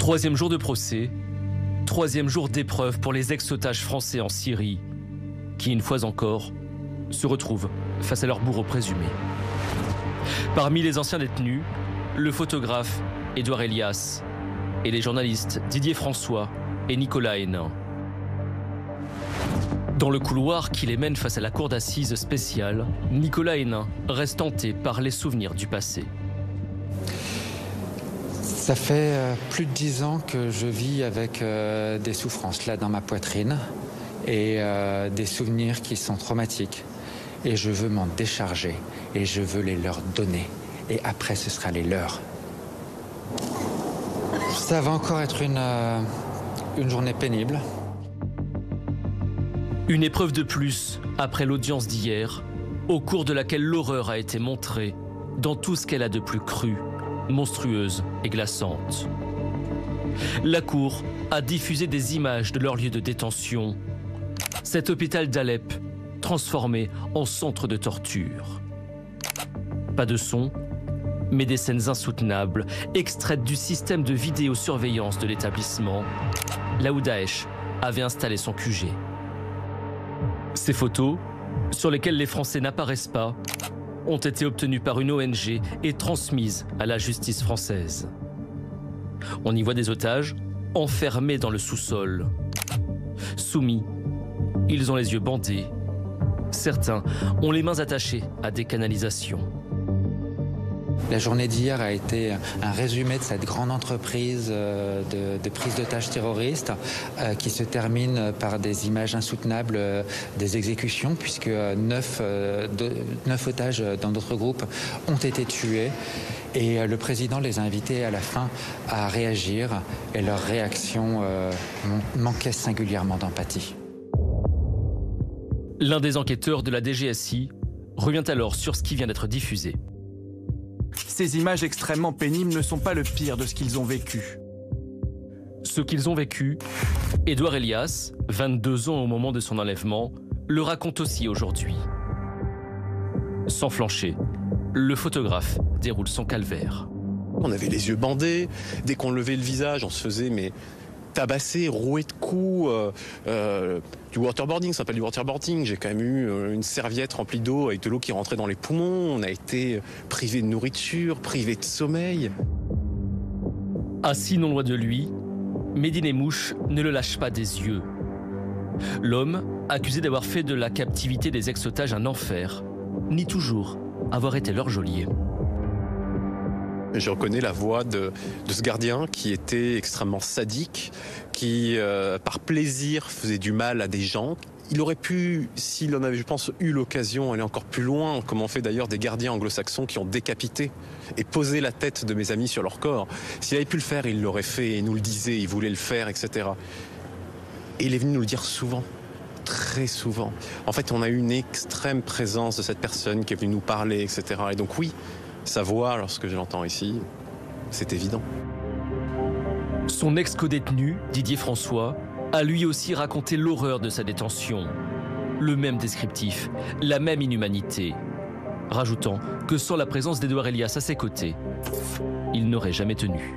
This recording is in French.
Troisième jour de procès, troisième jour d'épreuve pour les ex-otages français en Syrie, qui, une fois encore, se retrouvent face à leur bourreau présumé. Parmi les anciens détenus, le photographe Édouard Elias et les journalistes Didier François et Nicolas Hénin. Dans le couloir qui les mène face à la cour d'assises spéciale, Nicolas Hénin reste hanté par les souvenirs du passé. Ça fait plus de 10 ans que je vis avec des souffrances là dans ma poitrine et des souvenirs qui sont traumatiques. Et je veux m'en décharger et je veux les leur donner. Et après, ce sera les leurs. Ça va encore être une journée pénible. Une épreuve de plus après l'audience d'hier, au cours de laquelle l'horreur a été montrée dans tout ce qu'elle a de plus cru, monstrueuse et glaçante. La Cour a diffusé des images de leur lieu de détention. Cet hôpital d'Alep, transformé en centre de torture. Pas de son, mais des scènes insoutenables, extraites du système de vidéosurveillance de l'établissement, là où Daesh avait installé son QG. Ces photos, sur lesquelles les Français n'apparaissent pas, ont été obtenues par une ONG et transmises à la justice française. On y voit des otages enfermés dans le sous-sol. Soumis, ils ont les yeux bandés. Certains ont les mains attachées à des canalisations. La journée d'hier a été un résumé de cette grande entreprise de prise d'otages terroristes qui se termine par des images insoutenables des exécutions, puisque 9 otages dans d'autres groupes ont été tués. Et le président les a invités à la fin à réagir et leur réaction manquait singulièrement d'empathie. L'un des enquêteurs de la DGSI revient alors sur ce qui vient d'être diffusé. Ces images extrêmement pénibles ne sont pas le pire de ce qu'ils ont vécu. Ce qu'ils ont vécu, Édouard Elias, 22 ans au moment de son enlèvement, le raconte aussi aujourd'hui. Sans flancher, le photographe déroule son calvaire. On avait les yeux bandés, dès qu'on levait le visage, on se faisait tabasser, rouer de coups, du waterboarding, ça s'appelle du waterboarding. J'ai quand même eu une serviette remplie d'eau avec de l'eau qui rentrait dans les poumons. On a été privé de nourriture, privé de sommeil. Assis non loin de lui, Mehdi Nemmouche ne le lâche pas des yeux. L'homme, accusé d'avoir fait de la captivité des ex-otages un enfer, nie toujours avoir été leur geôlier. Je reconnais la voix de ce gardien qui était extrêmement sadique, qui, par plaisir, faisait du mal à des gens. Il aurait pu, s'il en avait, je pense, eu l'occasion, aller encore plus loin, comme on fait d'ailleurs des gardiens anglo-saxons qui ont décapité et posé la tête de mes amis sur leur corps. S'il avait pu le faire, il l'aurait fait, il nous le disait, il voulait le faire, etc. Et il est venu nous le dire souvent. Très souvent. En fait, on a eu une extrême présence de cette personne qui est venue nous parler, etc. Et donc oui, sa voix, lorsque je l'entends ici, c'est évident. Son ex-codétenu, Didier François, a lui aussi raconté l'horreur de sa détention. Le même descriptif, la même inhumanité. Rajoutant que sans la présence d'Édouard Elias à ses côtés, il n'aurait jamais tenu.